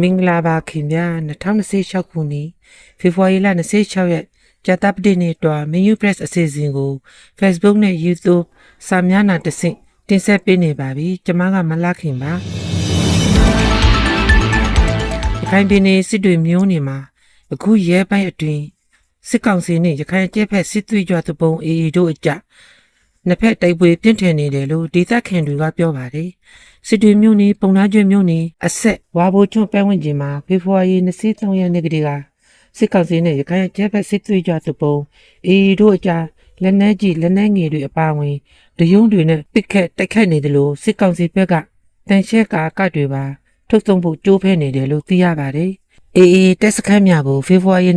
မင်္ဂလာပါခင်ဗျာ2026ခုနှစ်ဖေဖော်ဝါရီလ26ရက်ကြာသပတေးနေ့တွင် Menu Press အစီအစဉ်ကို Facebook နဲ့ YouTube စာမျက်နှာတစ်ဆင့်တင်ဆက်ပေးနေပါပြီကျွန်မကမလှခင်ပါရခိုင်ပြည်နယ်စစ်တွေမျိုးနေမှာအခုရဲပိုင်းအတွင်းစစ်ကောင်စီနဲ့ရခိုင်အကြက်ဖက်စစ်သွေးကြွသူပုံအေအေတို့အကြနှစ်ဖက်တိုက်ပွဲပြင်းထန်နေတယ်လို့ဒေသခံတွေကပြောပါတယ်စစ်တွေမြို့နယ်ပုံနာကျွန်းမြို့နယ်အဆက်ဝါဘိုကျွန်းပဲဝင်ကျင်မှာဖေဖော်ဝါရီ23ရက်နေ့ကတည်းကစစ်ကောင်စီနဲ့ရခိုင်အကြက်ဖက်စစ်သွေးကြွသူပုံအေအေတို့အကြလက်နက်ကြီးလက်နက်ငယ်တွေအပါအဝင်ဒရုန်းတွေနဲ့ပစ်ခတ်တိုက်ခိုက်နေတယ်လို့စစ်ကောင်စီဘက်ကတန်ရှက်ကာကတွေပါထုတ်ဆုံးဖို့ကြိုးဖဲနေတယ်လို့သိရပါတယ်အေအေတက်စခန်းများကိုဖေဖော်ဝါရီ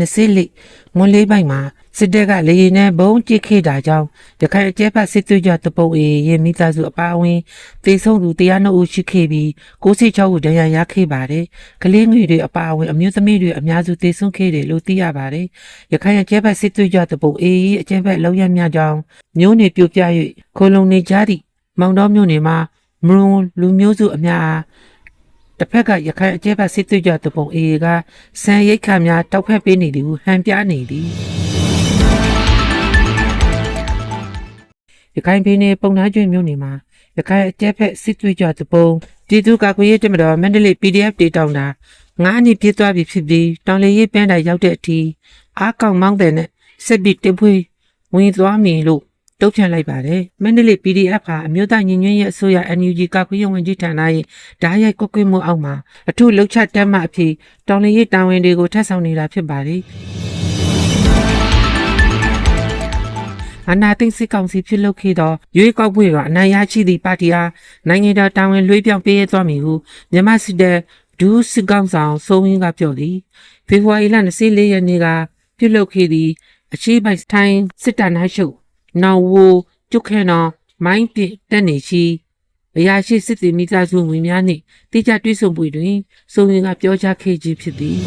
24မွန်းလေးပိုင်းမှာစစ်တပ်ကလေယာဉ်နဲ့ဘုံကျစ်ခဲ့တာကြောင့်ရခိုင်အကြက်ဖက်စစ်သွေးကြွတပုတ်အေရဲ့မိသားစုအပါအဝင်တေဆုံးသူ102ဦးရှိခဲ့ပြီး96ဦးဒဏ်ရာရခဲ့ပါတယ်။ကလေးငယ်တွေအပါအဝင်အမျိုးသမီးတွေအများစုတေဆုံးခဲ့တယ်လို့သိရပါတယ်။ရခိုင်အကြက်ဖက်စစ်သွေးကြွတပုတ်အေရဲ့အကြက်ဖက်လောက်ရများကြောင်းမျိုးနေပြိုပြ၍ခိုလုံနေကြသည့်မောင်တော်မျိုးနေမှာမရုံလူမျိုးစုအများတစ်ဖက်ကရခိုင်အကြက်ဖက်စစ်သွေးကြွတပုတ်အေကစံရိတ်ခါများတောက်ဖက်ပေးနေသည်ဟုဟန်ပြနေသည်ရခိုင်ပြည်နယ်ပုံနာကျွန်းမြို့နယ်မှာရခိုင်အကြက်ဖက်စစ်သွေးကြွတပုံပြည်သူ့ကာကွယ်ရေးတပ်မတော်မန္တလေး PDF တေတောင်းတာ9နှစ်ပြည့်သွားပြီဖြစ်ပြီးတောင်လေရေးပန်းတိုင်ရောက်တဲ့အထိအားကောင်းမောင်းတဲ့နဲ့စစ်ပြီးတပွေးဝင်သွားမည်လို့တုံ့ပြန်လိုက်ပါတယ်မန္တလေး PDF ကအမျိုးသားညီညွတ်ရေးအစိုးရ NUG ကာကွယ်ရေးဝန်ကြီးဌာနရဲ့ဓာတ်ရိုက်ကွက်ကွေးမှုအောက်မှာအထူးလှုပ်ချတက်မှအဖြစ်တောင်လေရေးတာဝန်တွေကိုထပ်ဆောင်နေတာဖြစ်ပါတယ်အနာသိစစ်ကောင်စီဖြစ်လုပ်ခဲ့သောရွေးကောက်ပွဲကအနိုင်ရရှိသည့်ပါတီအားနိုင်ငံတော်တာဝန်လွှဲပြောင်းပေးရသွားမည်ဟုမြန်မာစစ်တပ်ဒုစစ်ကောင်ဆောင်စိုးဝင်းကပြောသည်ဖေဖော်ဝါရီလ24ရက်နေ့ကပြုလုပ်ခဲ့သည့်အရှိပိုင်ထိုင်းစစ်တပ်နှိုင်းရှုပ်နော်ဝိုကျုခဲနော်မိုင်းပစ်တက်နေရှိအရာရှိစစ်သည်မိသားစုဝင်များနှင့်တိကျတွေ့ဆုံပွဲတွင်စိုးဝင်းကပြောကြားခဲ့ခြင်းဖြစ်သည်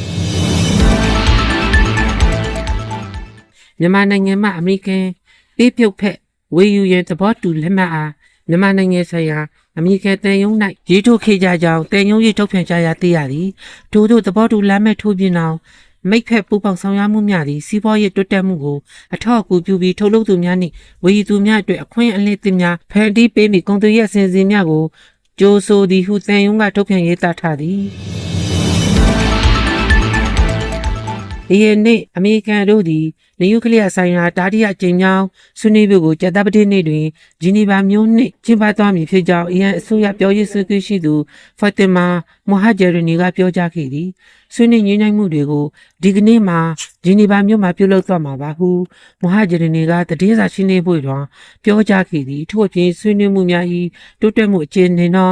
မြန်မာနိုင်ငံမှာအမေရိကန်ပေးပြုတ်ဖက်ဝေယူရန်သဘောတူလက်မှတ်အားမြန်မာနိုင်ငံဆိုင်ရာအမေရိကန်တန်ယုံ၌ရေးထိုးခဲ့ကြကြောင်းတန်ယုံရေးထုတ်ပြန်ကြရသိရသည်ထို့သဘောတူလက်မှတ်ထိုးပြင်အောင်မိတ်ဖက်ပူပေါင်းဆောင်ရွက်မှုများသည်စီးပွားရေးတိုးတက်မှုကိုအထောက်အကူပြုပြီးထုတ်လုပ်သူများနှင့်ဝေယူသူများအတွက်အခွင့်အလမ်းသစ်များဖန်တီးပေးမည့်ကုန်သွယ်ရေးအစီအစဉ်များကိုကြိုးဆိုသည်ဟုတန်ယုံကထုတ်ပြန်ရေးသားထားသည်ဒီနေ့အမေရိကန်တို့သည်နျူကလ িয়ার ဆိုင်ရာတားတိယအကြိမ်မြောင်းဆွေးနွေးမှုကိုကြာသပတေးနေ့တွင်ဂျီနီဗာမြို့နှင့်ကျင်းပသွားမည်ဖြစ်ကြောင်းအီရန်အစိုးရပြောရေးဆိုခွင့်ရှိသူဖာတင်မာမိုဟာဂျယ်ရီနီကပြောကြားခဲ့သည်ဆွေးနွေးညှိနှိုင်းမှုတွေကိုဒီကနေ့မှာဂျီနီဗာမြို့မှာပြုလုပ်သွားမှာပါဟုမိုဟာဂျယ်ရီနီကတည်င်းစာရှင်းလင်းပွဲတွင်ပြောကြားခဲ့သည်ထို့အပြင်ဆွေးနွေးမှုများ၏တိုးတက်မှုအခြေအနေသော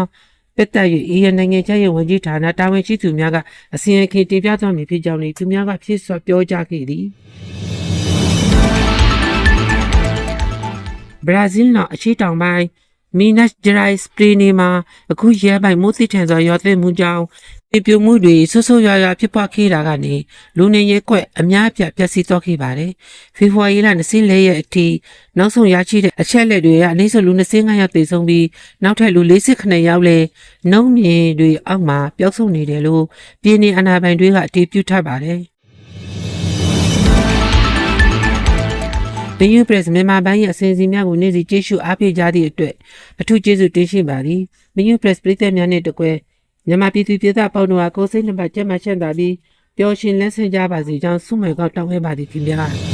ပတ်သက်၍အီရန်နိုင်ငံခြားရေးဝန်ကြီးဌာနတာဝန်ရှိသူများကအစီရင်ခံတင်ပြသွားမည်ဖြစ်ကြောင်းသူများကဖြည့်စွက်ပြောကြားခဲ့သည်ဘရာဇီးနော်အရှေ့တောင်ပိုင်းမီနက်ဂျရိုက်စပရီနီမှာအခုရဲပိုင်းမိုးသိထန်စွာရွာသွန်းမှုကြောင့်ပြိုမှုတွေဆွဆွရွာရွာဖြစ်ပွားခဲ့တာကနေလူနေရဲကွက်အများအပြားပျက်စီးသွားခဲ့ပါတယ်ဖေဖော်ဝါရီလ24ရက်အထိနောက်ဆုံးရရှိတဲ့အချက်လက်တွေကအနည်းဆုံးလူ25ယောက်သေဆုံးပြီးနောက်ထပ်လူ48ယောက်လည်းနှုံးမြေတွေအောက်မှာပျောက်ဆုံးနေတယ်လို့ပြည်내အာဏာပိုင်တွေကအတည်ပြုထားပါတယ်Menu Press မြန်မာပိုင်းရဲ့အစီအစဉ်များကိုနေ့စဉ်ကြည့်ရှုအားပေးကြသည့်အတွက်အထူးကျေးဇူးတင်ရှိပါသည် Menu Press ပရိသတ်များနှင့်တကွမြန်မာပြည်သူပြည်သားပေါင်းတို့အားကိုယ်စိတ်နှပါကျန်းမာချမ်းသာပြီးပျော်ရွှင်လန်းဆန်းကြပါစေကြောင်းဆုမွန်ကောင်းတောင်းပေးပါသည်ခင်ဗျာ